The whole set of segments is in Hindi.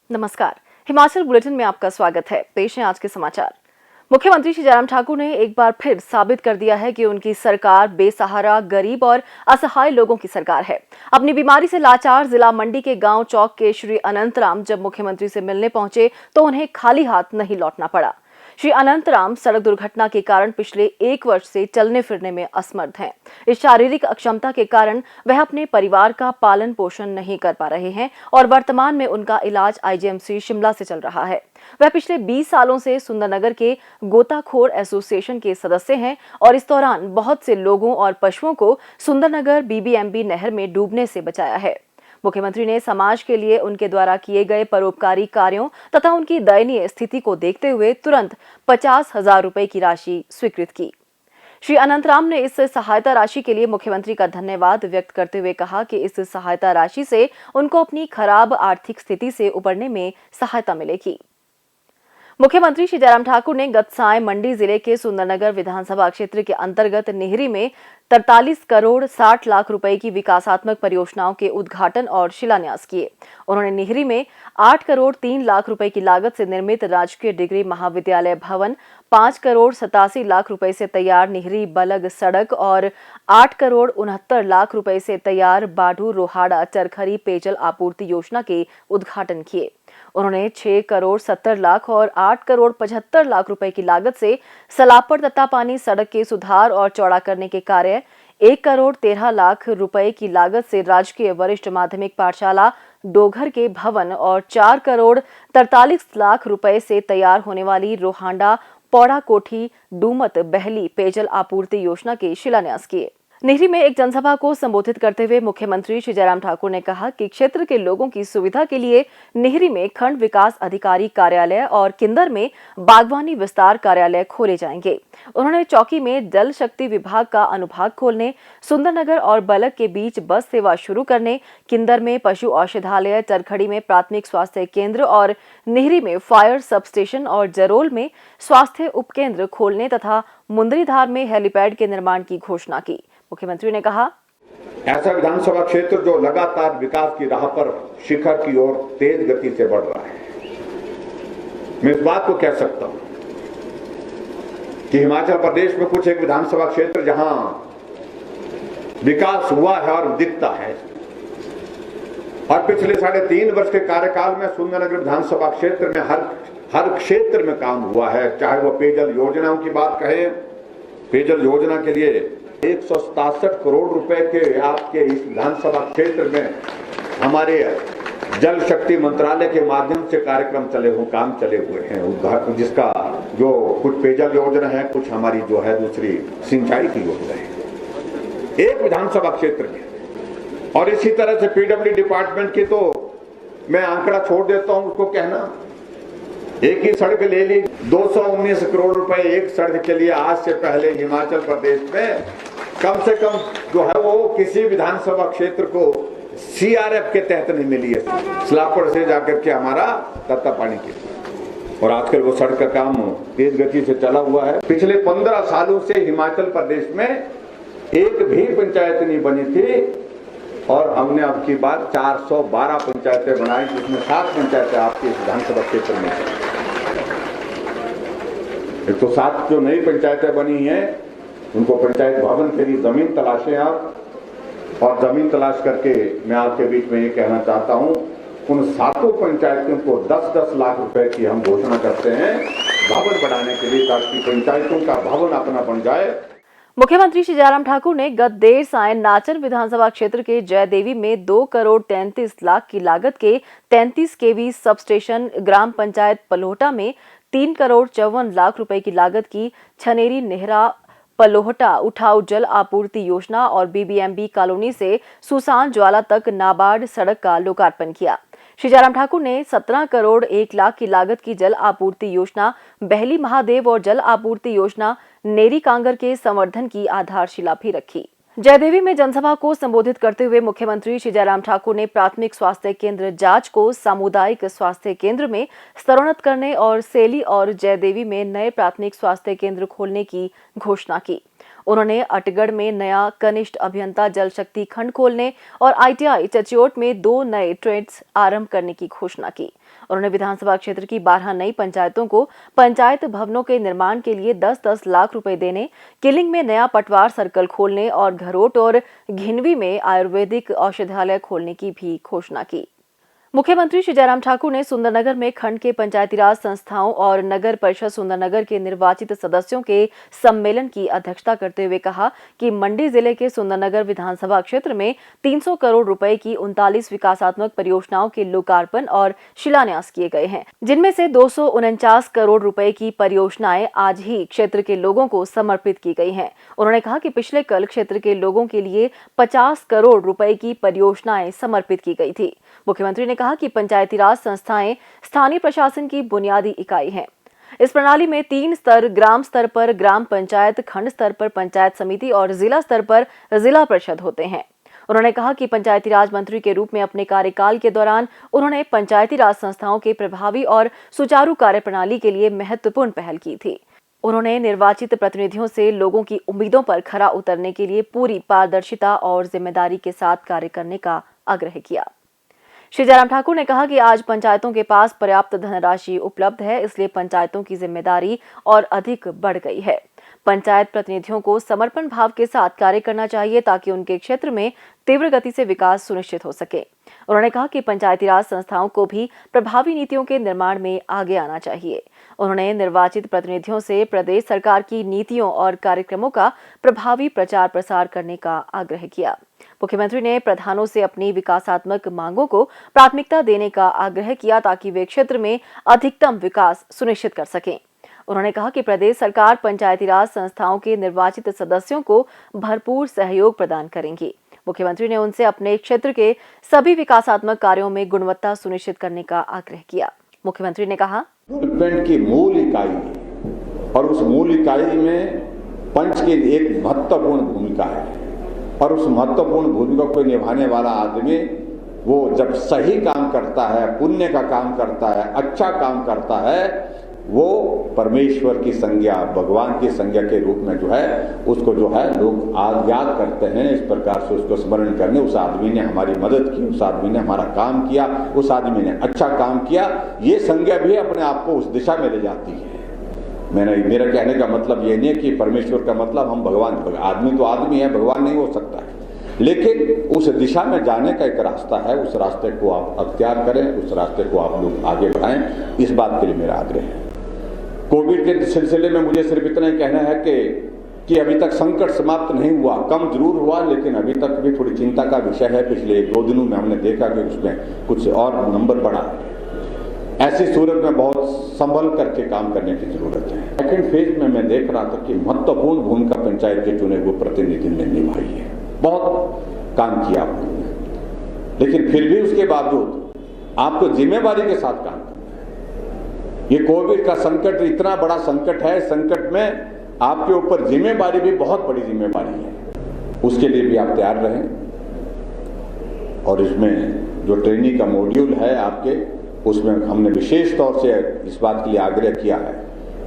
नमस्कार। हिमाचल बुलेटिन में आपका स्वागत है। पेश है आज के समाचार। मुख्यमंत्री श्री जयराम ठाकुर ने एक बार फिर साबित कर दिया है कि उनकी सरकार बेसहारा, गरीब और असहाय लोगों की सरकार है। अपनी बीमारी से लाचार जिला मंडी के गांव चौक के श्री अनंतराम जब मुख्यमंत्री से मिलने पहुंचे तो उन्हें खाली हाथ नहीं लौटना पड़ा। श्री अनंतराम सड़क दुर्घटना के कारण पिछले 1 वर्ष से चलने फिरने में असमर्थ हैं। इस शारीरिक अक्षमता के कारण वह अपने परिवार का पालन पोषण नहीं कर पा रहे हैं और वर्तमान में उनका इलाज आईजीएमसी शिमला से चल रहा है। वह पिछले 20 सालों से सुंदरनगर के गोताखोर एसोसिएशन के सदस्य हैं और इस दौरान बहुत से लोगों और पशुओं को सुंदरनगर बीबीएमबी नहर में डूबने से बचाया है। मुख्यमंत्री ने समाज के लिए उनके द्वारा किए गए परोपकारी कार्यों तथा उनकी दयनीय स्थिति को देखते हुए तुरंत 50,000 रुपए की राशि स्वीकृत की। श्री अनंतराम ने इस सहायता राशि के लिए मुख्यमंत्री का धन्यवाद व्यक्त करते हुए कहा कि इस सहायता राशि से उनको अपनी खराब आर्थिक स्थिति से उबरने में सहायता मिलेगी। मुख्यमंत्री श्री जयराम ठाकुर ने गत साय मंडी जिले के सुंदरनगर विधानसभा क्षेत्र के अंतर्गत निहरी में 43 करोड़ 60 लाख रुपए की विकासात्मक परियोजनाओं के उद्घाटन और शिलान्यास किए। उन्होंने निहरी में 8 करोड़ 3 लाख रुपए की लागत से निर्मित राजकीय डिग्री महाविद्यालय भवन, 5 करोड़ 87 लाख रुपए से तैयार निहरी बलग सड़क और 8 करोड़ 69 लाख रुपए से तैयार बाढ़ू रोहाड़ा चरखरी पेयजल आपूर्ति योजना के उद्घाटन किए। उन्होंने 6 करोड़ 70 लाख और 8 करोड़ 75 लाख रुपए की लागत से सलापड़ तत्तापानी सड़क के सुधार और चौड़ा करने के कार्य, 1 करोड़ 13 लाख रुपए की लागत से राजकीय वरिष्ठ माध्यमिक पाठशाला डोघर के भवन और 4 करोड़ 43 लाख रुपए से तैयार होने वाली रोहांडा पौड़ा कोठी डूमत बहली पेयजल आपूर्ति योजना के शिलान्यास किए। निहरी में एक जनसभा को संबोधित करते हुए मुख्यमंत्री श्री जयराम ठाकुर ने कहा कि क्षेत्र के लोगों की सुविधा के लिए निहरी में खंड विकास अधिकारी कार्यालय और किंदर में बागवानी विस्तार कार्यालय खोले जाएंगे। उन्होंने चौकी में जल शक्ति विभाग का अनुभाग खोलने, सुंदरनगर और बलग के बीच बस सेवा शुरू करने, किंदर में पशु औषधालय, चरखड़ी में प्राथमिक स्वास्थ्य केंद्र और निहरी में फायर सब स्टेशन और जरोल में स्वास्थ्य उपकेंद्र खोलने तथा मुंदरीधार में हेलीपैड के निर्माण की घोषणा की। मुख्यमंत्री ने कहा, ऐसा विधानसभा क्षेत्र जो लगातार विकास की राह पर शिखर की ओर तेज गति से बढ़ रहा है। मैं इस बात को कह सकता हूं कि हिमाचल प्रदेश में कुछ एक विधानसभा क्षेत्र जहां विकास हुआ है और दिखता है और पिछले 3.5 वर्ष के कार्यकाल में सुंदरनगर विधानसभा क्षेत्र में हर क्षेत्र में काम हुआ है। चाहे वो पेयजल योजनाओं की बात कहें, पेयजल योजना के लिए 167 करोड़ रुपए के आपके इस विधानसभा क्षेत्र में हमारे जल शक्ति मंत्रालय के माध्यम से कार्यक्रम काम चले हुए हैं उद्घाटन, जिसका जो कुछ पेयजल योजना है, कुछ हमारी जो है दूसरी सिंचाई की योजना है एक विधानसभा क्षेत्र में। और इसी तरह से पीडब्ल्यू डिपार्टमेंट की तो मैं आंकड़ा छोड़ देता हूं, उसको कहना एक ही सड़क ले ली 219 करोड़ रुपए एक सड़क के लिए। आज से पहले हिमाचल प्रदेश में कम से कम जो है वो किसी विधानसभा क्षेत्र को सीआरएफ के तहत नहीं मिली है, सलापड़ से जाकर के हमारा तत्तापानी के। और आजकल वो सड़क का काम तेज गति से चला हुआ है। पिछले 15 सालों से हिमाचल प्रदेश में एक भी पंचायत नहीं बनी थी और हमने अब की बात 412 पंचायतें बनाई, जिसमें 7 पंचायतें आपके विधानसभा क्षेत्र में हैं। एक तो 7 जो नई पंचायतें बनी हैं उनको पंचायत भवन के लिए जमीन तलाशें आप, और जमीन तलाश करके मैं आपके बीच में ये कहना चाहता हूं, उन 7 पंचायतों को 10-10 लाख रुपए की हम घोषणा करते हैं भवन बनाने के लिए, ताकि पंचायतों का भवन अपना बन जाए। मुख्यमंत्री श्री जयराम ठाकुर ने गत देर साय नाचन विधानसभा क्षेत्र के जयदेवी में 2 करोड़ 33 लाख की लागत के 33 केवी सब स्टेशन, ग्राम पंचायत पलोहटा में 3 करोड़ 54 लाख रुपए की लागत की छनेरी नेहरा पलोहटा उठाऊ जल आपूर्ति योजना और बीबीएमबी कॉलोनी से सुसान ज्वाला तक नाबार्ड सड़क का लोकार्पण किया। श्री जयराम ठाकुर ने 17 करोड़ 1 लाख की लागत की जल आपूर्ति योजना बहली महादेव और जल आपूर्ति योजना नेरी कांगर के संवर्धन की आधारशिला भी रखी। जयदेवी में जनसभा को संबोधित करते हुए मुख्यमंत्री श्री जयराम ठाकुर ने प्राथमिक स्वास्थ्य केंद्र जांच को सामुदायिक स्वास्थ्य केंद्र में स्तरोन्नत करने और सेली और जयदेवी में नए प्राथमिक स्वास्थ्य केंद्र खोलने की घोषणा की। उन्होंने अटगढ़ में नया कनिष्ठ अभियंता जल शक्ति खंड खोलने और आईटीआई चच्योट में 2 नए ट्रेड्स आरंभ करने की घोषणा की। उन्होंने विधानसभा क्षेत्र की 12 नई पंचायतों को पंचायत भवनों के निर्माण के लिए 10-10 लाख रुपए देने, किलिंग में नया पटवार सर्कल खोलने और घरोट और घिनवी में आयुर्वेदिक औषधालय खोलने की भी घोषणा की। मुख्यमंत्री श्री जयराम ठाकुर ने सुंदरनगर में खंड के पंचायती राज संस्थाओं और नगर परिषद सुंदरनगर के निर्वाचित सदस्यों के सम्मेलन की अध्यक्षता करते हुए कहा कि मंडी जिले के सुंदरनगर विधानसभा क्षेत्र में 300 करोड़ रुपए की 39 विकासात्मक परियोजनाओं के लोकार्पण और शिलान्यास किए गए हैं, जिनमें से 249 करोड़ रुपए की परियोजनाएं आज ही क्षेत्र के लोगों को समर्पित की गई हैं। उन्होंने कहा कि पिछले कल क्षेत्र के लोगों के लिए 50 करोड़ रुपए की परियोजनाएं समर्पित की गई थी। मुख्यमंत्री ने कहा कि पंचायती राज संस्थाएं स्थानीय प्रशासन की बुनियादी इकाई हैं। इस प्रणाली में 3 स्तर, ग्राम स्तर पर ग्राम पंचायत, खंड स्तर पर पंचायत समिति और जिला स्तर पर जिला परिषद होते हैं। उन्होंने कहा कि पंचायती राज मंत्री के रूप में अपने कार्यकाल के दौरान उन्होंने पंचायती राज संस्थाओं के प्रभावी और सुचारू कार्यप्रणाली के लिए महत्वपूर्ण पहल की थी। उन्होंने निर्वाचित प्रतिनिधियों से लोगों की उम्मीदों पर खरा उतरने के लिए पूरी पारदर्शिता और जिम्मेदारी के साथ कार्य करने का आग्रह किया। श्री जयराम ठाकुर ने कहा कि आज पंचायतों के पास पर्याप्त धनराशि उपलब्ध है, इसलिए पंचायतों की जिम्मेदारी और अधिक बढ़ गई है। पंचायत प्रतिनिधियों को समर्पण भाव के साथ कार्य करना चाहिए ताकि उनके क्षेत्र में तीव्र गति से विकास सुनिश्चित हो सके। उन्होंने कहा कि पंचायती राज संस्थाओं को भी प्रभावी नीतियों के निर्माण में आगे आना चाहिए। उन्होंने निर्वाचित प्रतिनिधियों से प्रदेश सरकार की नीतियों और कार्यक्रमों का प्रभावी प्रचार प्रसार करने का आग्रह किया। मुख्यमंत्री ने प्रधानों से अपनी विकासात्मक मांगों को प्राथमिकता देने का आग्रह किया ताकि वे क्षेत्र में अधिकतम विकास सुनिश्चित कर सकें। उन्होंने कहा कि प्रदेश सरकार पंचायती राज संस्थाओं के निर्वाचित सदस्यों को भरपूर सहयोग प्रदान करेंगी। मुख्यमंत्री ने उनसे अपने क्षेत्र के सभी विकासात्मक कार्यों में गुणवत्ता सुनिश्चित करने का आग्रह किया। मुख्यमंत्री ने कहा, डेवलपमेंट की मूल इकाई है और उस मूल इकाई में पंच की एक महत्वपूर्ण भूमिका है और उस महत्वपूर्ण भूमिका को निभाने वाला आदमी वो जब सही काम करता है, पुण्य का काम करता है, अच्छा काम करता है, वो परमेश्वर की संज्ञा, भगवान की संज्ञा के रूप में जो है उसको जो है लोग याद करते हैं। इस प्रकार से उसको स्मरण करने, उस आदमी ने हमारी मदद की, उस आदमी ने हमारा काम किया, उस आदमी ने अच्छा काम किया, ये संज्ञा भी अपने आप को उस दिशा में ले जाती है। मेरा कहने का मतलब ये नहीं है कि परमेश्वर का मतलब हम भगवान, आदमी तो आदमी है, भगवान नहीं हो सकता है, लेकिन उस दिशा में जाने का एक रास्ता है, उस रास्ते को आप अख्तियार करें, उस रास्ते को आप लोग आगे बढ़ाएं, इस बात के लिए मेरा आग्रह है। कोविड के सिलसिले में मुझे सिर्फ इतना ही कहना है कि अभी तक संकट समाप्त नहीं हुआ, कम जरूर हुआ, लेकिन अभी तक भी थोड़ी चिंता का विषय है। पिछले 1-2 दिनों में हमने देखा कि उसमें कुछ और नंबर बढ़ा। ऐसी सूरत में बहुत संभल करके काम करने की जरूरत है। सेकेंड फेज में मैं देख रहा था कि महत्वपूर्ण भूमिका पंचायत के चुने हुए प्रतिनिधि ने निभाई है, बहुत काम किया आपने, लेकिन फिर भी उसके बावजूद आपको जिम्मेवारी के साथ काम करना है। ये कोविड का संकट इतना बड़ा संकट है, संकट में आपके ऊपर जिम्मेवारी भी बहुत बड़ी जिम्मेवारी है, उसके लिए भी आप तैयार रहें। और इसमें जो ट्रेनिंग का मॉड्यूल है आपके, उसमें हमने विशेष तौर से इस बात के लिए आग्रह किया है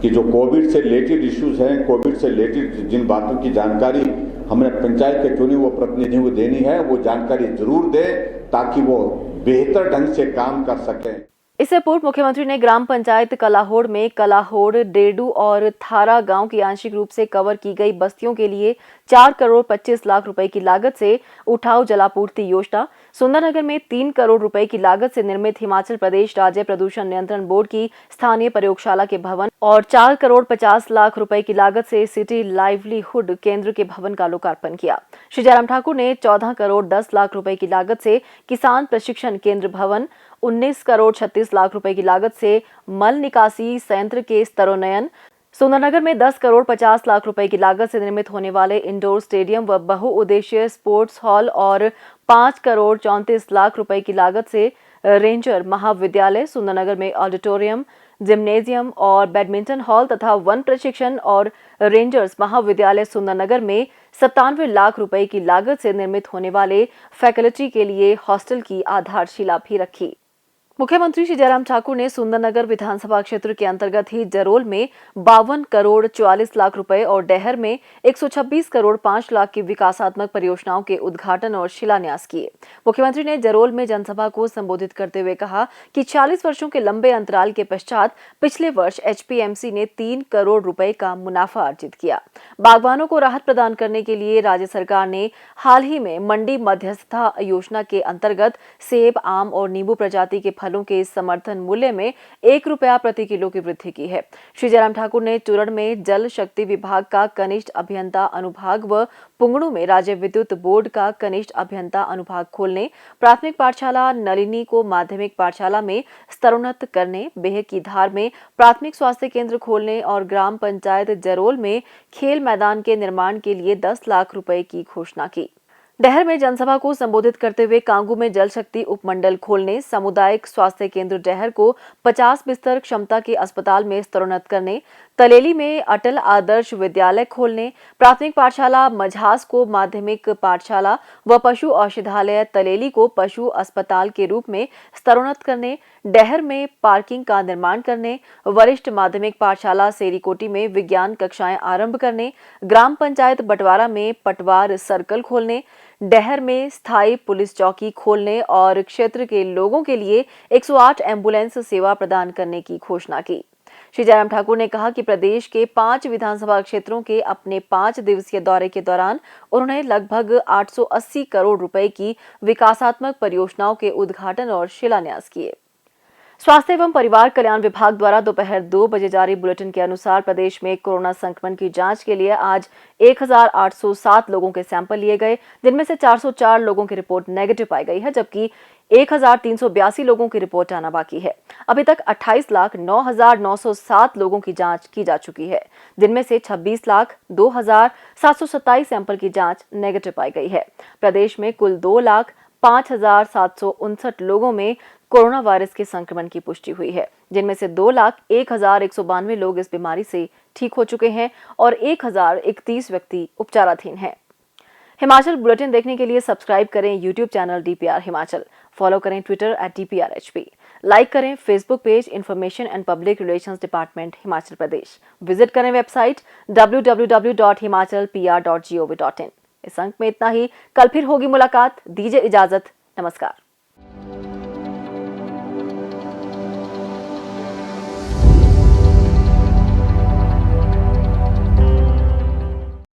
कि जो कोविड से रिलेटेड इश्यूज हैं, कोविड से रिलेटेड जिन बातों की जानकारी हमने पंचायत के चुने हुए प्रतिनिधियों को देनी है, वो जानकारी जरूर दें ताकि वो बेहतर ढंग से काम कर सकें। इससे पूर्व मुख्यमंत्री ने ग्राम पंचायत कलाहोड़ में कलाहोड़, डेडू और थारा गांव की आंशिक रूप से कवर की गई बस्तियों के लिए 4 करोड़ 25 लाख रुपए की लागत से उठाव जलापूर्ति योजना, सुंदरनगर में 3 करोड़ रुपए की लागत से निर्मित हिमाचल प्रदेश राज्य प्रदूषण नियंत्रण बोर्ड की स्थानीय प्रयोगशाला के भवन और 4 करोड़ 50 लाख रुपए की लागत से सिटी लाइवलीहुड केंद्र के भवन का लोकार्पण किया। श्री जयराम ठाकुर ने 14 करोड़ 10 लाख रुपए की लागत से किसान प्रशिक्षण केंद्र भवन, 19 करोड़ 36 लाख रुपए की लागत से मल निकासी संयंत्र के स्तरोन्नयन, सुंदरनगर में 10 करोड़ 50 लाख रुपए की लागत से निर्मित होने वाले इंडोर स्टेडियम व बहुउद्देशीय स्पोर्ट्स हॉल और 5 करोड़ 34 लाख रुपए की लागत से रेंजर महाविद्यालय सुंदरनगर में ऑडिटोरियम, जिम्नेजियम और बैडमिंटन हॉल तथा वन प्रशिक्षण और रेंजर्स महाविद्यालय सुंदरनगर में 97 लाख रुपए की लागत से निर्मित होने वाले फैकल्टी के लिए हॉस्टल की आधारशिला भी रखी। मुख्यमंत्री श्री जयराम ठाकुर ने सुंदरनगर विधानसभा क्षेत्र के अंतर्गत ही जरोल में 52 करोड़ 44 लाख रुपए और डैहर में 126 करोड़ 5 लाख की विकासात्मक परियोजनाओं के उद्घाटन और शिलान्यास किए। मुख्यमंत्री ने जरोल में जनसभा को संबोधित करते हुए कहा कि 40 वर्षों के लंबे अंतराल के पश्चात पिछले वर्ष एचपीएमसी ने 3 करोड़ रुपए का मुनाफा अर्जित किया। बागवानों को राहत प्रदान करने के लिए राज्य सरकार ने हाल ही में मंडी मध्यस्थता योजना के अंतर्गत सेब, आम और नींबू प्रजाति के फलों के समर्थन मूल्य में 1 रुपया प्रति किलो की वृद्धि की है। श्री जयराम ठाकुर ने चूरण में जल शक्ति विभाग का कनिष्ठ अभियंता अनुभाग व पुंगड़ू में राज्य विद्युत बोर्ड का कनिष्ठ अभियंता अनुभाग खोलने, प्राथमिक पाठशाला नलिनी को माध्यमिक पाठशाला में स्तरोन्नत करने, बेह की धार में प्राथमिक स्वास्थ्य केंद्र खोलने और ग्राम पंचायत जरोल में खेल मैदान के निर्माण के लिए 10 लाख रुपए की घोषणा की। डैहर में जनसभा को संबोधित करते हुए कांगू में जल शक्ति उपमंडल खोलने, सामुदायिक स्वास्थ्य केंद्र डैहर को 50 बिस्तर क्षमता के अस्पताल में स्तरोन्नत करने, तलेली में अटल आदर्श विद्यालय खोलने, प्राथमिक पाठशाला मझास को माध्यमिक पाठशाला व पशु औषधालय तलेली को पशु अस्पताल के रूप में स्तरोन्नत करने, डैहर में पार्किंग का निर्माण करने, वरिष्ठ माध्यमिक पाठशाला सेरीकोटी में विज्ञान कक्षाएं आरंभ करने, ग्राम पंचायत बटवारा में पटवार सर्कल खोलने, डैहर में स्थायी पुलिस चौकी खोलने और क्षेत्र के लोगों के लिए 108 एम्बुलेंस सेवा प्रदान करने की घोषणा की। श्री जयराम ठाकुर ने कहा कि प्रदेश के 5 विधानसभा क्षेत्रों के अपने 5 दिवसीय दौरे के दौरान उन्होंने लगभग 880 करोड़ रुपए की विकासात्मक परियोजनाओं के उद्घाटन और शिलान्यास किए। स्वास्थ्य एवं परिवार कल्याण विभाग द्वारा दोपहर 2 बजे जारी बुलेटिन के अनुसार प्रदेश में कोरोना संक्रमण की जांच के लिए आज 1807 लोगों के सैंपल लिए गए, जिनमें से 404 लोगों की रिपोर्ट नेगेटिव पाई गई है, जबकि 1382 लोगों की रिपोर्ट आना बाकी है। अभी तक 28,09,907 लोगों की जांच की जा चुकी है, जिनमें से 26,02,727 सैंपल की जांच नेगेटिव पाई गई है। प्रदेश में कुल 2,05,759 लोगों में कोरोना वायरस के संक्रमण की पुष्टि हुई है, जिनमें से 2,01,192 लोग इस बीमारी से ठीक हो चुके हैं और 1,031 व्यक्ति उपचाराधीन हैं। हिमाचल बुलेटिन देखने के लिए सब्सक्राइब करें YouTube channel DPR Himachal, follow करें ट्विटर @DPRHP, लाइक करें Facebook page information and public relations department Himachal Pradesh, visit करें वेबसाइट www.himachalpr.gov.in। इस अंक में इतना ही, कल फिर होगी मुलाकात, दीजिए इजाजत, नमस्कार।